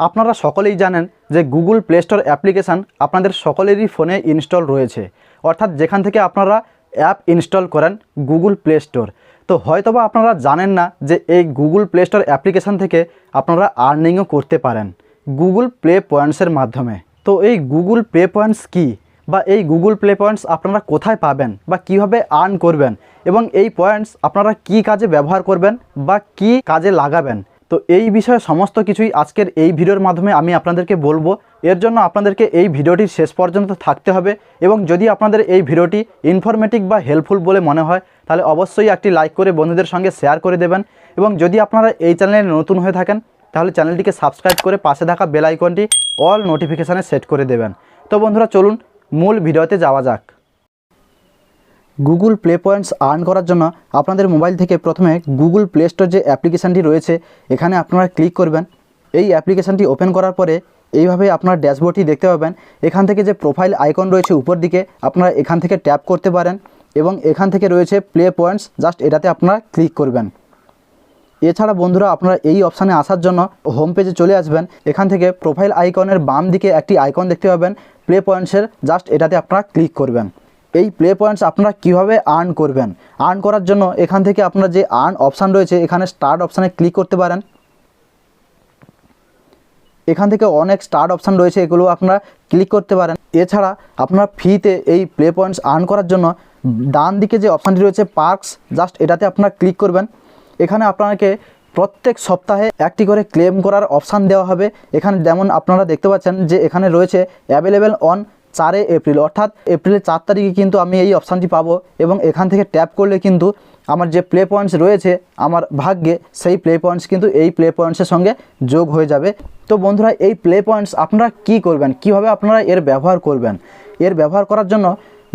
আপনারা সকলেই জানেন যে গুগল প্লে স্টোর অ্যাপ্লিকেশান আপনাদের সকলেরই ফোনে ইনস্টল রয়েছে, অর্থাৎ যেখান থেকে আপনারা অ্যাপ ইনস্টল করেন গুগল প্লে স্টোর। তো হয়তোবা আপনারা জানেন না যে এই গুগল প্লে স্টোর অ্যাপ্লিকেশান থেকে আপনারা আর্নিংও করতে পারেন গুগল প্লে পয়েন্টসের মাধ্যমে। তো এই গুগল প্লে পয়েন্টস কী, বা এই গুগল প্লে পয়েন্টস আপনারা কোথায় পাবেন বা কিভাবে আর্ন করবেন, এবং এই পয়েন্টস আপনারা কি কাজে ব্যবহার করবেন বা কি কাজে লাগাবেন, তো এই বিষয়ে সমস্ত কিছুই আজকের এই ভিডিওর মাধ্যমে আমি আপনাদেরকে বলবো। এর জন্য আপনাদেরকে এই ভিডিওটির শেষ পর্যন্ত থাকতে হবে, এবং যদি আপনাদের এই ভিডিওটি ইনফরমেটিভ বা হেল্পফুল বলে মনে হয় তাহলে অবশ্যই একটি লাইক করে বন্ধুদের সঙ্গে শেয়ার করে দেবেন। এবং যদি আপনারা এই চ্যানেলে নতুন হয়ে থাকেন তাহলে চ্যানেলটিকে সাবস্ক্রাইব করে পাশে থাকা বেল আইকনটি অল নোটিফিকেশানে সেট করে দেবেন। তো বন্ধুরা চলুন মূল ভিডিওতে যাওয়া যাক। গুগল প্লে পয়েন্টস আর্ন করার জন্য আপনাদের মোবাইল থেকে প্রথমে গুগল প্লে স্টোর যে অ্যাপ্লিকেশানটি রয়েছে এখানে আপনারা ক্লিক করবেন। এই অ্যাপ্লিকেশানটি ওপেন করার পরে এইভাবে আপনার ড্যাশবোর্ডটি দেখতে পাবেন। এখান থেকে যে প্রোফাইল আইকন রয়েছে উপর দিকে আপনারা এখান থেকে ট্যাপ করতে পারেন, এবং এখান থেকে রয়েছে প্লে পয়েন্টস, জাস্ট এটাতে আপনারা ক্লিক করবেন। এছাড়া বন্ধুরা আপনারা এই অপশানে আসার জন্য হোম পেজে চলে আসবেন। এখান থেকে প্রোফাইল আইকনের বাম দিকে একটি আইকন দেখতে পাবেন প্লে পয়েন্টসের, জাস্ট এটাতে আপনারা ক্লিক করবেন। এই প্লে পয়েন্টস আপনারা কীভাবে আর্ন করবেন, আর্ন করার জন্য এখান থেকে আপনার যে আর্ন অপশান রয়েছে এখানে স্টার্ট অপশানে ক্লিক করতে পারেন। এখান থেকে অনেক স্টার্ট অপশান রয়েছে, এগুলো আপনারা ক্লিক করতে পারেন। এছাড়া আপনার ফ্রিতে এই প্লে পয়েন্টস আর্ন করার জন্য ডান দিকে যে অপশানটি রয়েছে পার্কস, জাস্ট এটাতে আপনারা ক্লিক করবেন। এখানে আপনাকে প্রত্যেক সপ্তাহে একটি করে ক্লেম করার অপশান দেওয়া হবে। এখানে যেমন আপনারা দেখতে পাচ্ছেন যে এখানে রয়েছে অ্যাভেলেবেল অন 4 এপ্রিল, অর্থাৎ এপ্রিলের 4 তারিখে কিন্তু আমি এই অপশানটি পাবো, এবং এখান থেকে ট্যাপ করলে কিন্তু আমার যে প্লে পয়েন্টস রয়েছে আমার ভাগ্যে সেই প্লে পয়েন্টস কিন্তু এই প্লে পয়েন্টসের সঙ্গে যোগ হয়ে যাবে। তো বন্ধুরা এই প্লে পয়েন্টস আপনারা কি করবেন, কিভাবে আপনারা এর ব্যবহার করবেন, এর ব্যবহার করার জন্য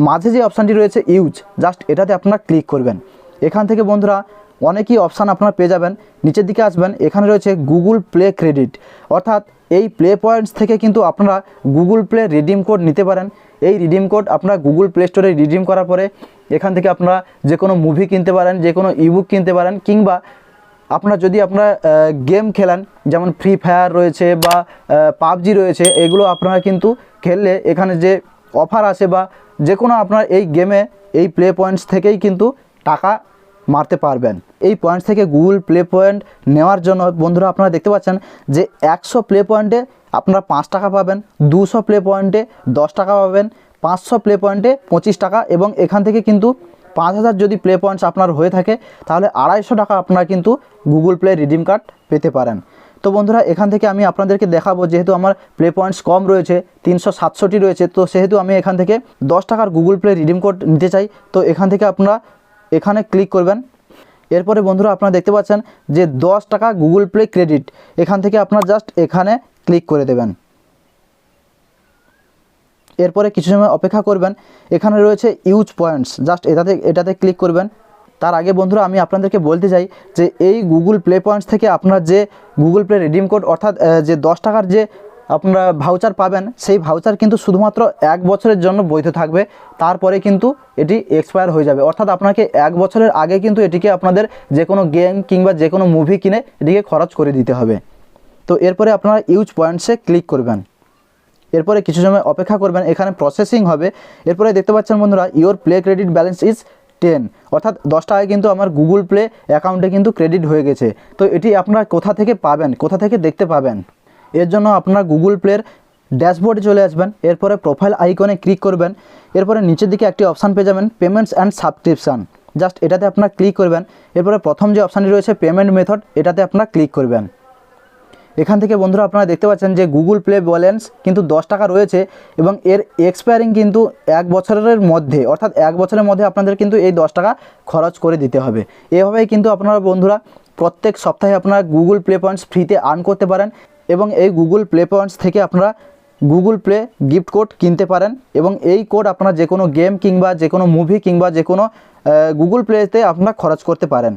মাঝে যে অপশানটি রয়েছে ইউজ, জাস্ট এটাতে আপনারা ক্লিক করবেন। এখান থেকে বন্ধুরা অনেকই অপশান আপনারা পেয়ে যাবেন। নিচের দিকে আসবেন, এখানে রয়েছে গুগল প্লে ক্রেডিট, অর্থাৎ এই প্লে পয়েন্টস থেকে কিন্তু আপনারা গুগল প্লে রিডিম কোড নিতে পারেন। এই রিডিম কোড আপনারা গুগল প্লে স্টোরে রিডিম করার পরে এখান থেকে আপনারা যে কোনো মুভি কিনতে পারেন, যে কোনো ইবুক কিনতে পারেন, কিংবা আপনারা যদি আপনারা গেম খেলেন যেমন ফ্রি ফায়ার রয়েছে বা পাবজি রয়েছে, এগুলো আপনারা কিন্তু খেললে এখানে যে অফার আছে বা যে কোনো আপনার এই গেমে এই প্লে পয়েন্টস থেকেই কিন্তু টাকা মারতে পারবেন। এই পয়েন্টস থেকে গুগল প্লে পয়েন্ট নেওয়ার জন্য বন্ধুরা আপনারা দেখতে পাচ্ছেন যে 100 প্লে পয়েন্টে আপনারা 5 টাকা পাবেন, 200 প্লে পয়েন্টে 10 টাকা পাবেন, 500 প্লে পয়েন্টে 25 টাকা, এবং এখান থেকে কিন্তু 5000 যদি প্লে পয়েন্টস আপনার হয়ে থাকে তাহলে 250 টাকা আপনারা কিন্তু গুগল প্লে রিডিম কার্ড পেতে পারেন। তো বন্ধুরা এখান থেকে আমি আপনাদেরকে দেখাবো, যেহেতু আমার প্লে পয়েন্টস কম রয়েছে 367টি রয়েছে, তো সেহেতু আমি এখান থেকে 10 টাকার গুগল প্লে রিডিম কোড নিতে চাই। তো এখান থেকে আপনারা এখানে ক্লিক করবেন। এরপরে বন্ধুরা আপনারা দেখতে পাচ্ছেন যে 10 টাকা গুগল প্লে ক্রেডিট, এখান থেকে আপনারা জাস্ট এখানে ক্লিক করে দেবেন। এরপরে কিছু সময় অপেক্ষা করবেন। এখানে রয়েছে ইউজ পয়েন্টস, জাস্ট এটাতে ক্লিক করবেন। তার আগে বন্ধুরা আমি আপনাদেরকে বলতে চাই যে এই গুগল প্লে পয়েন্টস থেকে আপনারা যে গুগল প্লে রিডিম কোড, অর্থাৎ যে 10 টাকার যে আপনারা ভাউচার পাবেন, সেই ভাউচার কিন্তু শুধুমাত্র 1 বছরের জন্য বৈধ থাকবে, তারপরে কিন্তু এটি এক্সপায়ার হয়ে যাবে। অর্থাৎ আপনাকে 1 বছরের আগে কিন্তু এটিকে আপনাদের যে কোনো গেম কিংবা যে কোনো মুভি কিনে এটিকে খরচ করে দিতে হবে। তো এরপরে আপনারা ইউজ পয়েন্টসে ক্লিক করবেন। এরপরে কিছু সময় অপেক্ষা করবেন, এখানে প্রসেসিং হবে। এরপরে দেখতে পাচ্ছেন বন্ধুরা your play credit balance is 10, অর্থাৎ 10 টাকায় কিন্তু আমার গুগল প্লে অ্যাকাউন্টে কিন্তু ক্রেডিট হয়ে গেছে। তো এটি আপনারা কোথা থেকে পাবেন, কোথা থেকে দেখতে পাবেন, এর জন্য আপনারা গুগল প্লের ড্যাশবোর্ডে চলে আসবেন। এরপরে প্রোফাইল আইকনে ক্লিক করবেন। এরপরে নিচের দিকে একটি অপশান পেয়ে যাবেন পেমেন্টস অ্যান্ড সাবস্ক্রিপশান, জাস্ট এটাতে আপনারা ক্লিক করবেন। এরপরে প্রথম যে অপশানটি রয়েছে পেমেন্ট মেথড, এটাতে আপনারা ক্লিক করবেন। এখান থেকে বন্ধুরা আপনারা দেখতে পাচ্ছেন যে গুগল প্লে ব্যালেন্স কিন্তু 10 টাকা রয়েছে, এবং এর এক্সপায়ারিং কিন্তু 1 বছরের মধ্যে, অর্থাৎ 1 বছরের মধ্যে আপনাদের কিন্তু এই 10 টাকা খরচ করে দিতে হবে। এভাবেই কিন্তু আপনারা বন্ধুরা প্রত্যেক সপ্তাহে আপনারা গুগল প্লে পয়েন্টস ফ্রিতে আর্ন করতে পারেন, এবং এই গুগল প্লে পয়েন্টস থেকে আপনারা গুগল প্লে গিফট কোড কিনতে পারেন, এবং এই কোড আপনারা যে কোনো গেম কিংবা যে কোনো মুভি কিংবা যে কোনো গুগল প্লেতে আপনারা খরচ করতে পারেন।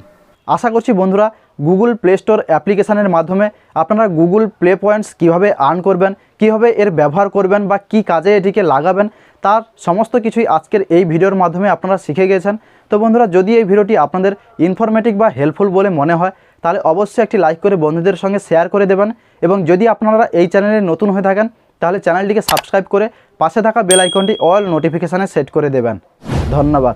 আশা করছি বন্ধুরা গুগল প্লে স্টোর অ্যাপ্লিকেশানের মাধ্যমে আপনারা গুগল প্লে পয়েন্টস কীভাবে আর্ন করবেন, কীভাবে এর ব্যবহার করবেন বা কী কাজে এটিকে লাগাবেন, তার সমস্ত কিছুই আজকের এই ভিডিওর মাধ্যমে আপনারা শিখে গেছেন। তো বন্ধুরা যদি এই ভিডিওটি আপনাদের ইনফরমেটিভ বা হেল্পফুল বলে মনে হয় তাহলে অবশ্যই একটি লাইক করে বন্ধুদের সঙ্গে শেয়ার করে দেবেন। এবং যদি আপনারা এই চ্যানেলে নতুন হয়ে থাকেন তাহলে চ্যানেলটিকে সাবস্ক্রাইব করে পাশে থাকা বেল আইকনটি অল নোটিফিকেশানে সেট করে দেবেন। ধন্যবাদ।